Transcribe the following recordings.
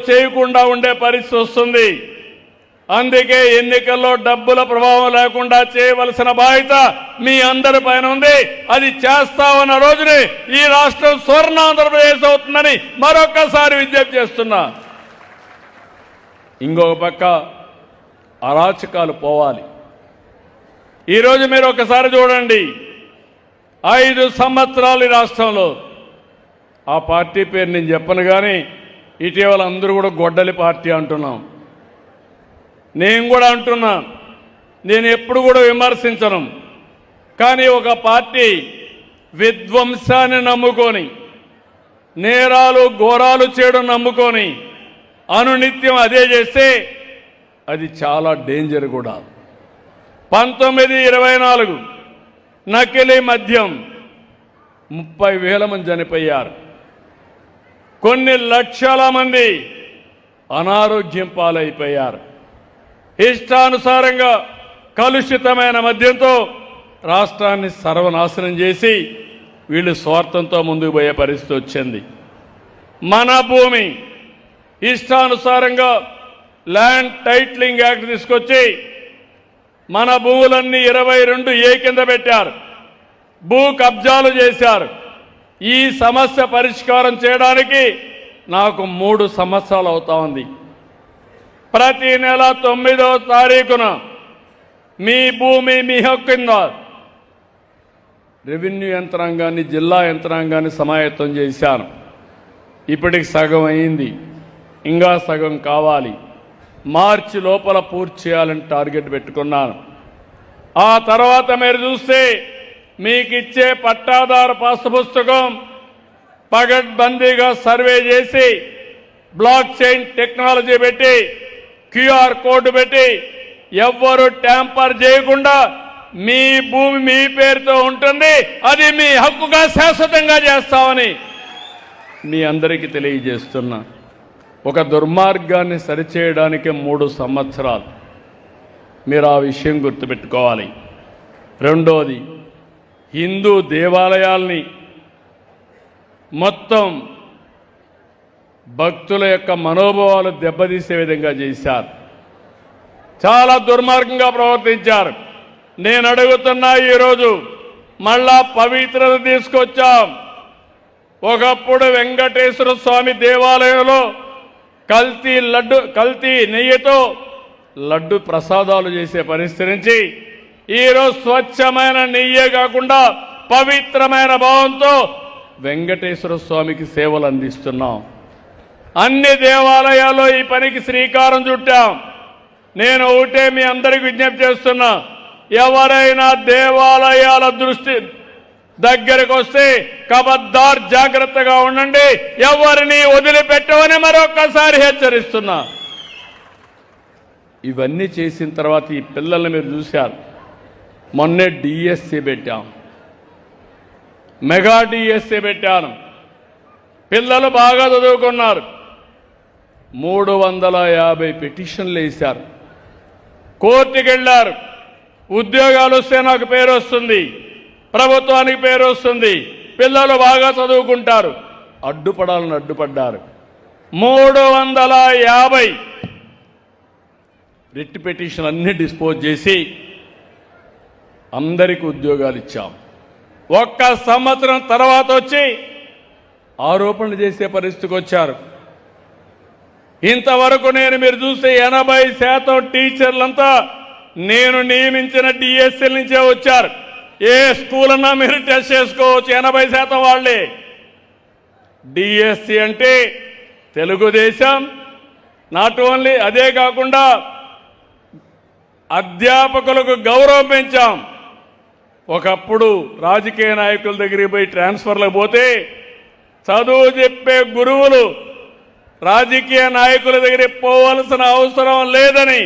చేయకుండా ఉండే పరిస్థితి వస్తుంది. అందుకే ఎన్నికల్లో డబ్బుల ప్రభావం లేకుండా చేయవలసిన బాధ్యత మీ అందరి పైన ఉంది. అది చేస్తామన్న రోజునే ఈ రాష్ట్రం స్వర్ణాంధ్రప్రదేశ్ అవుతుందని మరొకసారి విజ్ఞప్తి చేస్తున్నా. ఇంకొక పక్క అరాచకాలు పోవాలి. ఈరోజు మీరు ఒకసారి చూడండి, 5 సంవత్సరాలు ఈ రాష్ట్రంలో, ఆ పార్టీ పేరు నేను చెప్పను కానీ ఇటీవల అందరూ కూడా గొడ్డలి పార్టీ అంటున్నాం. నేను కూడా అంటున్నా, నేను ఎప్పుడు కూడా విమర్శించను. కానీ ఒక పార్టీ విధ్వంసాన్ని నమ్ముకొని, నేరాలు ఘోరాలు చేయడం నమ్ముకొని అనునిత్యం అదే చేస్తే అది చాలా డేంజర్ కూడా. 1924 నకిలీ మద్యం 30,000 మంది చనిపోయారు. కొన్ని లక్షల మంది అనారోగ్యం పాలైపోయారు. ఇష్టానుసారంగా కలుషితమైన మద్యంతో రాష్ట్రాన్ని సర్వనాశనం చేసి వీళ్ళు స్వార్థంతో ముందుకు పోయే పరిస్థితి వచ్చింది. మన భూమి ఇష్టానుసారంగా ల్యాండ్ టైటిలింగ్ యాక్ట్ తీసుకొచ్చి మన భూములన్నీ 22A కింద పెట్టారు. భూ కబ్జాలు చేశారు. ఈ సమస్య పరిష్కారం చేయడానికి నాకు 3 సంవత్సరాలు అవుతా ఉంది. ప్రతి నెల 9వ తారీఖున మీ భూమి మీ హక్కు కింద రెవెన్యూ యంత్రాంగాన్ని, జిల్లా యంత్రాంగాన్ని సమాయత్తం చేశాను. ఇప్పటికి సగం అయింది, ఇంకా సగం కావాలి. మార్చి లోపల పూర్తి చేయాలని టార్గెట్ పెట్టుకున్నాను. ఆ తర్వాత మీరు చూస్తే మీకు ఇచ్చే పట్టాదారు పాస్ పుస్తకం పగడ్బందీగా సర్వే చేసి బ్లాక్ చైన్ టెక్నాలజీ పెట్టి QR కోడ్ పెట్టి ఎవ్వరు ట్యాంపర్ చేయకుండా మీ భూమి మీ పేరుతో ఉంటుంది. అది మీ హక్కుగా శాశ్వతంగా చేస్తామని మీ అందరికీ తెలియజేస్తున్నా. ఒక దుర్మార్గాన్ని సరిచేయడానికి 3 సంవత్సరాలు. మీరు ఆ విషయం గుర్తుపెట్టుకోవాలి. రెండోది, హిందూ దేవాలయాల్ని మొత్తం భక్తుల యొక్క మనోభావాలు దెబ్బతీసే విధంగా చేశారు. చాలా దుర్మార్గంగా ప్రవర్తించారు. నేను అడుగుతున్నా, ఈరోజు మళ్ళా పవిత్రత తీసుకొచ్చాం. ఒకప్పుడు వెంకటేశ్వర స్వామి దేవాలయంలో కల్తీ నెయ్యితో లడ్డు ప్రసాదాలు చేసే పరిస్థితి నుంచి ఈరోజు స్వచ్ఛమైన నెయ్యే కాకుండా పవిత్రమైన భావంతో వెంకటేశ్వర స్వామికి సేవలు అందిస్తున్నాం. అన్ని దేవాలయాల్లో ఈ పనికి శ్రీకారం చుట్టాం. నేను ఒకటే మీ అందరికీ విజ్ఞప్తి చేస్తున్నా, ఎవరైనా దేవాలయాల దృష్టి దగ్గరకు వస్తే కబద్దార్ జాగ్రత్తగా ఉండండి, ఎవరిని వదిలిపెట్టవని మరొకసారి హెచ్చరిస్తున్నా. ఇవన్నీ చేసిన తర్వాత ఈ పిల్లల్ని మీరు చూశారు. మొన్నే డిఎస్సి పెట్టాం, మెగా డిఎస్సి పెట్టాను. పిల్లలు బాగా చదువుకున్నారు. 350 పిటిషన్లు వేశారు. కోర్టుకి వెళ్ళారు. ఉద్యోగాలు వస్తే నాకు పేరు వస్తుంది, ప్రభుత్వానికి పేరు వస్తుంది, పిల్లలు బాగా చదువుకుంటారు. అడ్డుపడాలని అడ్డుపడ్డారు. 350 రిట్ పిటిషన్ అన్ని డిస్పోజ్ చేసి అందరికీ ఉద్యోగాలు ఇచ్చాం. 1 సంవత్సరం తర్వాత వచ్చి ఆరోపణలు చేసే పరిస్థితికి వచ్చారు. ఇంతవరకు మీరు చూస్తే 80% టీచర్లంతా నేను నియమించిన డిఎస్ఎల్ నుంచే వచ్చారు. ఏ స్కూల్ అన్నా మీరు టెస్ట్ చేసుకోవచ్చు, 80% వాళ్ళే. డిఎస్సి అంటే తెలుగుదేశం, నాట్ ఓన్లీ అదే కాకుండా అధ్యాపకులకు గౌరవం పెంచాం. ఒకప్పుడు రాజకీయ నాయకుల దగ్గరికి పోయి ట్రాన్స్ఫర్లకు పోతే చదువు చెప్పే గురువులు రాజకీయ నాయకుల దగ్గరికి పోవాల్సిన అవసరం లేదని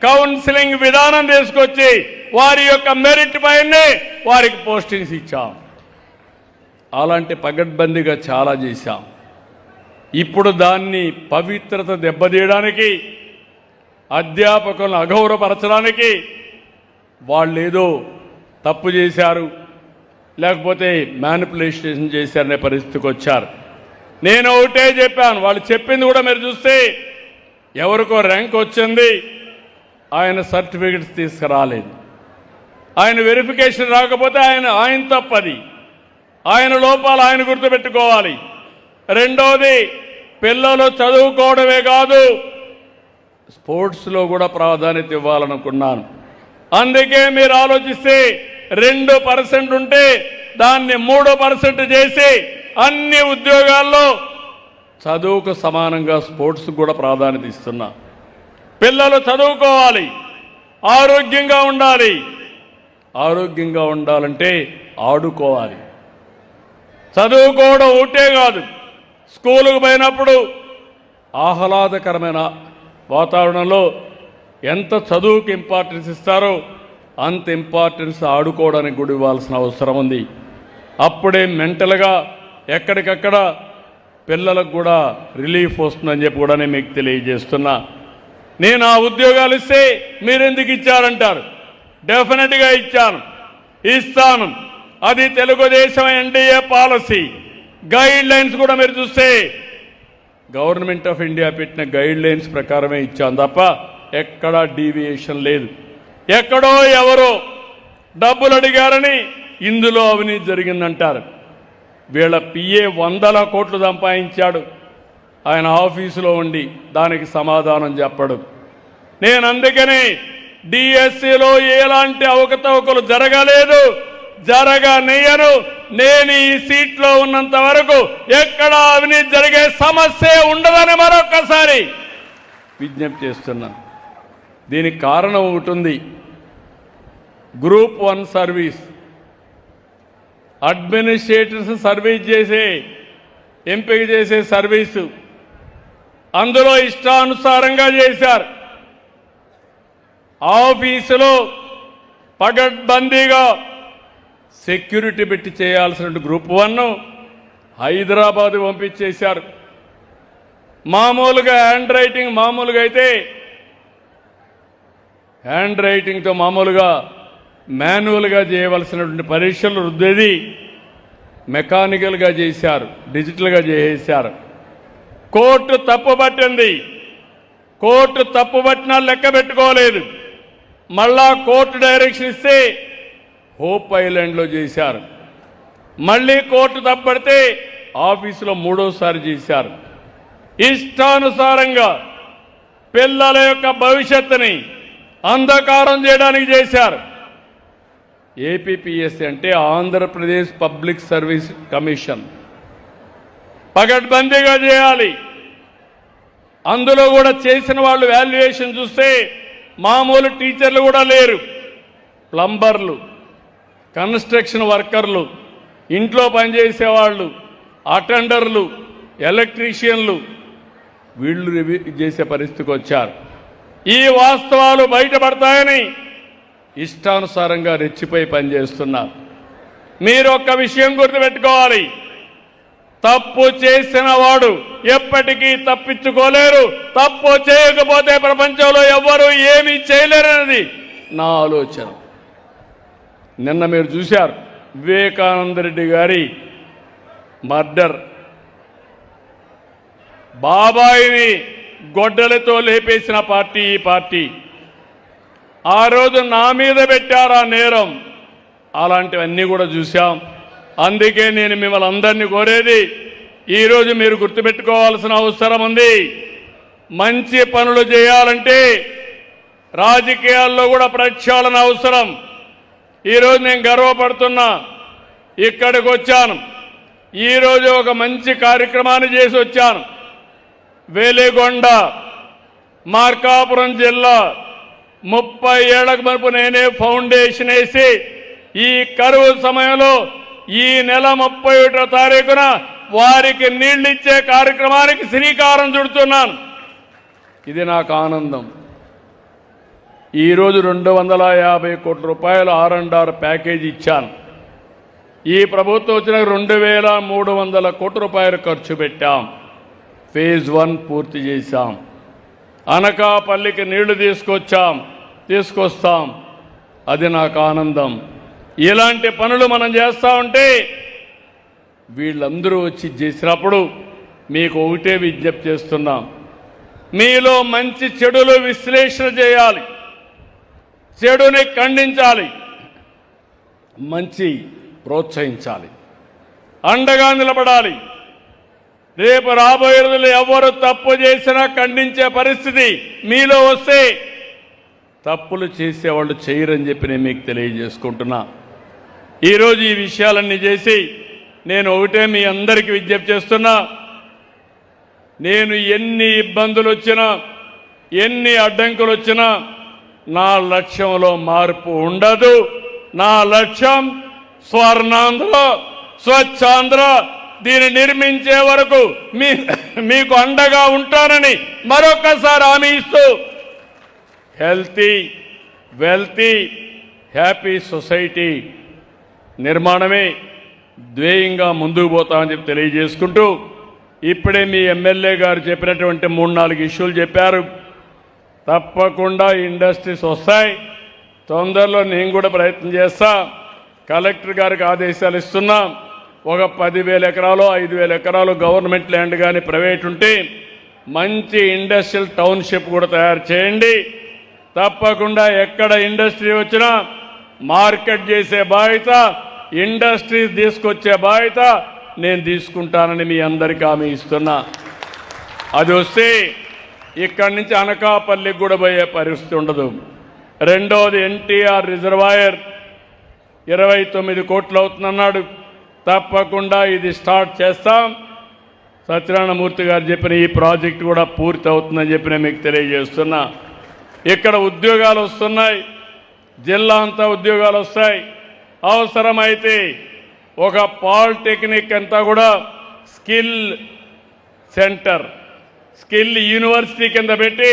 కౌన్సిలింగ్ విధానం తీసుకొచ్చి వారి యొక్క మెరిట్ పైనే వారికి పోస్టింగ్స్ ఇచ్చాం. అలాంటి పగడ్బందీగా చాలా చేశాం. ఇప్పుడు దాన్ని పవిత్రత దెబ్బతీయడానికి, అధ్యాపకులను అగౌరవపరచడానికి వాళ్ళు ఏదో తప్పు చేశారు, లేకపోతే మ్యానిపులేషన్ చేశారనే పరిస్థితికి వచ్చారు. నేను ఒకటే చెప్పాను, వాళ్ళు చెప్పింది కూడా మీరు చూస్తే ఎవరికో ర్యాంక్ వచ్చింది, ఆయన సర్టిఫికెట్స్ తీసుకురాలేదు. ఆయన వెరిఫికేషన్ రాకపోతే ఆయన తప్పది, ఆయన లోపాలు ఆయన గుర్తుపెట్టుకోవాలి. రెండవది, పిల్లలు చదువుకోవడమే కాదు స్పోర్ట్స్లో కూడా ప్రాధాన్యత ఇవ్వాలనుకున్నాను. అందుకే మీరు ఆలోచిస్తే 2% ఉంటే దాన్ని 3% చేసి అన్ని ఉద్యోగాల్లో చదువుకు సమానంగా స్పోర్ట్స్ కూడా ప్రాధాన్యత ఇస్తున్నా. పిల్లలు చదువుకోవాలి, ఆరోగ్యంగా ఉండాలి. ఆరోగ్యంగా ఉండాలంటే ఆడుకోవాలి. చదువుకోవడం ఒకటే కాదు, స్కూలుకు పోయినప్పుడు ఆహ్లాదకరమైన వాతావరణంలో ఎంత చదువుకి ఇంపార్టెన్స్ ఇస్తారో అంత ఇంపార్టెన్స్ ఆడుకోవడానికి కూడా ఇవ్వాల్సిన అవసరం ఉంది. అప్పుడే మెంటల్గా ఎక్కడికక్కడ పిల్లలకు కూడా రిలీఫ్ వస్తుందని చెప్పి కూడా నేను మీకు తెలియజేస్తున్నా. నేను ఆ ఉద్యోగాలు ఇస్తే మీరెందుకు ఇచ్చారంటారు. డెఫినెట్గా ఇస్తాను. అది Telugu Desam NDA policy. Guide lines కూడా మీరు చూస్తే గవర్నమెంట్ ఆఫ్ ఇండియా పెట్టిన గైడ్ లైన్స్ ప్రకారమే ఇచ్చాను తప్ప ఎక్కడా డీవియేషన్ లేదు. ఎక్కడో ఎవరో డబ్బులు అడిగారని ఇందులో అవినీతి జరిగిందంటారు. వీళ్ళ పిఏ 100 కోట్లు సంపాదించాడు, ఆయన ఆఫీసులో ఉండి దానికి సమాధానం చెప్పడు. నేను అందుకని డిఎస్సిలో ఎలాంటి అవకతవకలు జరగలేదు, జరగనియను. నేను ఈ సీట్లో ఉన్నంత వరకు ఎక్కడ అవినీతి జరిగే సమస్య ఉండదని మరొక్కసారి విజ్ఞప్తి చేస్తున్నాను. దీనికి కారణం ఒకటి ఉంది. గ్రూప్ 1 సర్వీస్ అడ్మినిస్ట్రేటర్స్ సర్వీస్ చేసే ఎంపిక చేసే సర్వీసు, అందులో ఇష్టానుసారంగా చేశారు. ఆఫీసులో పగడ్బందీగా సెక్యూరిటీ పెట్టి చేయాల్సిన గ్రూప్ 1 హైదరాబాద్ పంపించేశారు. మామూలుగా మామూలుగా అయితే హ్యాండ్ రైటింగ్తో మామూలుగా మాన్యువల్గా చేయవలసినటువంటి పరీక్షలు రుద్దేది మెకానికల్గా చేశారు, డిజిటల్గా చేసేశారు. కోర్టు తప్పుపట్టింది. కోర్టు తప్పుపట్టినా లెక్క పెట్టుకోలేదు. మళ్ళా కోర్టు డైరెక్షన్ ఇస్తే హోప్ ఐలాండ్లో చేశారు. మళ్ళీ కోర్టు తప్పడితే ఆఫీసులో 3వసారి చేశారు. ఇష్టానుసారంగా పిల్లల యొక్క భవిష్యత్తుని అంధకారం చేయడానికి చేశారు. ఏపీపీఎస్సీ అంటే ఆంధ్రప్రదేశ్ పబ్లిక్ సర్వీస్ కమిషన్ పగడ్బందీగా చేయాలి. అందులో కూడా చేసిన వాళ్ళు వాల్యుయేషన్ చూస్తే మామూలు టీచర్లు కూడా లేరు. ప్లంబర్లు, కన్స్ట్రక్షన్ వర్కర్లు, ఇంట్లో పనిచేసేవాళ్ళు, అటెండర్లు, ఎలక్ట్రీషియన్లు వీళ్ళు రివ్యూ చేసే పరిస్థితికి వచ్చారు. ఈ వాస్తవాలు బయటపడతాయని ఇష్టానుసారంగా రెచ్చిపోయి పనిచేస్తున్నారు. మీరు ఒక్క విషయం గుర్తుపెట్టుకోవాలి, తప్పు చేసిన వాడు ఎప్పటికీ తప్పించుకోలేరు. తప్పు చేయకపోతే ప్రపంచంలో ఎవ్వరూ ఏమీ చేయలేరన్నది నా ఆలోచన. నిన్న మీరు చూశారు వివేకానంద రెడ్డి గారి మర్డర్. బాబాయిని గొడ్డలతో లేపేసిన పార్టీ ఈ పార్టీ. ఆ రోజు నా మీద పెట్టారు ఆ నేరం. అలాంటివన్నీ కూడా చూశాం. అందుకే నేను మిమ్మల్ని అందరినీ కోరేది, ఈరోజు మీరు గుర్తుపెట్టుకోవాల్సిన అవసరం ఉంది. మంచి పనులు చేయాలంటే రాజకీయాల్లో కూడా ప్రక్షాళన అవసరం. ఈరోజు నేను గర్వపడుతున్నా, ఇక్కడికి వచ్చాను. ఈరోజు ఒక మంచి కార్యక్రమాన్ని చేసి వచ్చాను. వేలిగొండ, మార్కాపురం జిల్లా 30 ఏళ్లకు మునుపు నేనే ఫౌండేషన్ వేసి ఈ కరువు సమయంలో ఈ నెల 31వ తారీఖున వారికి నీళ్లిచ్చే కార్యక్రమానికి శ్రీకారం చుడుతున్నాను. ఇది నాకు ఆనందం. ఈరోజు 250 కోట్ల రూపాయలు R&R ప్యాకేజీ ఇచ్చాను. ఈ ప్రభుత్వం వచ్చిన 2300 కోట్ల రూపాయలు ఖర్చు పెట్టాం. ఫేజ్ 1 పూర్తి చేశాం. అనకాపల్లికి నీళ్లు తీసుకొస్తాం. అది నాకు ఆనందం. ఇలాంటి పనులు మనం చేస్తూ ఉంటే వీళ్ళందరూ వచ్చి చేసినప్పుడు మీకు ఒకటే విజ్ఞప్తి చేస్తున్నాం, మీలో మంచి చెడులు విశ్లేషణ చేయాలి, చెడుని ఖండించాలి, మంచి ప్రోత్సహించాలి, అండగా నిలబడాలి. రేపు రాబోయే రోజుల్లో ఎవరు తప్పు చేసినా ఖండించే పరిస్థితి మీలో వస్తే తప్పులు చేసేవాళ్ళు చేయరని చెప్పి నేను మీకు తెలియజేసుకుంటున్నా. ఈరోజు ఈ విషయాలన్నీ చేసి నేను ఒకటే మీ అందరికీ విజ్ఞప్తి చేస్తున్నా, నేను ఎన్ని ఇబ్బందులు వచ్చినా ఎన్ని అడ్డంకులు వచ్చినా నా లక్ష్యంలో మార్పు ఉండదు. నా లక్ష్యం స్వర్ణాంధ్ర, స్వచ్ఛాంధ్ర. దీన్ని నిర్మించే వరకు మీకు అండగా ఉంటానని మరొకసారి హామీ ఇస్తూ హెల్తీ, వెల్తీ, హ్యాపీ సొసైటీ నిర్మాణమే ధ్యేయంగా ముందుకు పోతామని చెప్పి తెలియజేసుకుంటూ, ఇప్పుడే మీ ఎమ్మెల్యే గారు చెప్పినటువంటి 3-4 ఇష్యూలు చెప్పారు. తప్పకుండా ఇండస్ట్రీస్ వస్తాయి. తొందరలో నేను కూడా ప్రయత్నం చేస్తా. కలెక్టర్ గారికి ఆదేశాలు ఇస్తున్నాం. ఒక 10,000 ఎకరాలు 5,000 ఎకరాలు గవర్నమెంట్ ల్యాండ్ కానీ ప్రైవేట్ ఉంటే మంచి ఇండస్ట్రియల్ టౌన్షిప్ కూడా తయారు చేయండి. తప్పకుండా ఎక్కడ ఇండస్ట్రీ వచ్చినా మార్కెట్ చేసే బాధ్యత, ఇండస్ట్రీస్ తీసుకొచ్చే బాధ్యత నేను తీసుకుంటానని మీ అందరికీ హామీ ఇస్తున్నా. అది వస్తే ఇక్కడి నుంచి అనకాపల్లికి కూడా పోయే పరిస్థితి ఉండదు. రెండోది ఎన్టీఆర్ రిజర్వాయర్ 29 కోట్లు అవుతుందన్నాడు. తప్పకుండా ఇది స్టార్ట్ చేస్తాం. సత్యనారాయణమూర్తి గారు చెప్పిన ఈ ప్రాజెక్టు కూడా పూర్తి అవుతుందని చెప్పి నేను మీకు తెలియజేస్తున్నా. ఇక్కడ ఉద్యోగాలు వస్తున్నాయి, జిల్లా అంతా ఉద్యోగాలు వస్తాయి. అవసరమైతే ఒక పాలిటెక్నిక్ అంతా కూడా స్కిల్ సెంటర్, స్కిల్ యూనివర్సిటీ కింద పెట్టి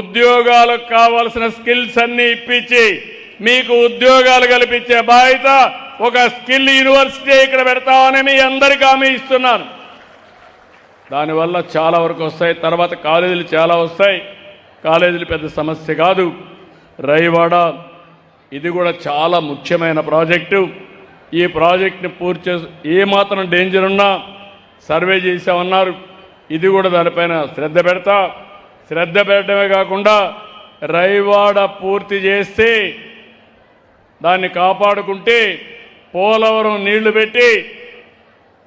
ఉద్యోగాలకు కావాల్సిన స్కిల్స్ అన్నీ ఇప్పించి మీకు ఉద్యోగాలు కల్పించే బాధ్యత ఒక స్కిల్ యూనివర్సిటీ ఇక్కడ పెడతామని మీ అందరికీ హామీ ఇస్తున్నాను. దానివల్ల చాలా వరకు వస్తాయి. తర్వాత కాలేజీలు చాలా వస్తాయి. కాలేజీలు పెద్ద సమస్య కాదు. రైవాడ ఇది కూడా చాలా ముఖ్యమైన ప్రాజెక్టు. ఈ ప్రాజెక్టుని పూర్తి చేసి ఏమాత్రం డేంజర్ ఉన్నా సర్వే చేసామన్నారు. ఇది కూడా దానిపైన శ్రద్ధ పెడతా. శ్రద్ధ పెట్టడమే కాకుండా రైవాడ పూర్తి చేస్తే దాన్ని కాపాడుకుంటే పోలవరం నీళ్లు పెట్టి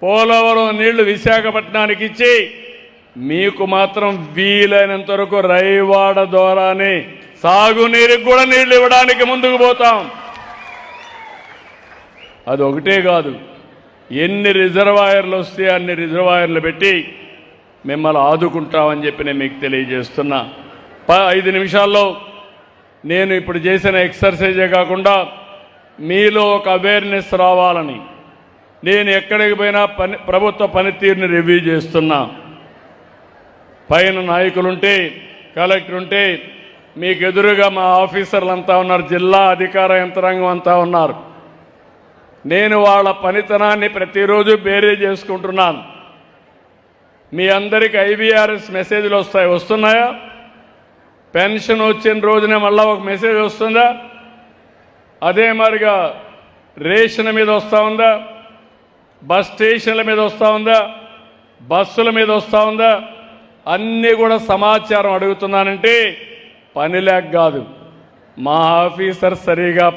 పోలవరం నీళ్లు విశాఖపట్నానికి ఇచ్చి మీకు మాత్రం వీలైనంత వరకు రైవాడ ద్వారానే సాగునీరుకి కూడా నీళ్లు ఇవ్వడానికి ముందుకు పోతాం. అది ఒకటే కాదు, ఎన్ని రిజర్వాయర్లు వస్తే అన్ని రిజర్వాయర్లు పెట్టి మిమ్మల్ని ఆదుకుంటామని చెప్పి నేను మీకు తెలియజేస్తున్నా. 5 నిమిషాల్లో నేను ఇప్పుడు చేసిన ఎక్సర్సైజే కాకుండా మీలో ఒక అవేర్నెస్ రావాలని నేను ఎక్కడికి పోయినా ప్రభుత్వ పనితీరుని రివ్యూ చేస్తున్నా. పైన నాయకులుంటే, కలెక్టర్ ఉంటే, మీకు ఎదురుగా మా ఆఫీసర్లు అంతా ఉన్నారు, జిల్లా అధికార యంత్రాంగం అంతా ఉన్నారు. నేను వాళ్ళ పనితనాన్ని ప్రతిరోజు బేరీ చేసుకుంటున్నాను. మీ అందరికీ IVRS మెసేజ్లు వస్తున్నాయా? పెన్షన్ వచ్చిన రోజునే మళ్ళీ ఒక మెసేజ్ వస్తుందా? అదే మరిగా రేషన్ మీద వస్తూ ఉందా? బస్ స్టేషన్ల మీద వస్తూ ఉందా? బస్సుల మీద వస్తూ ఉందా? అన్నీ కూడా సమాచారం అడుగుతున్నానంటే పని లేక కాదు, మా ఆఫీసర్ సరిగా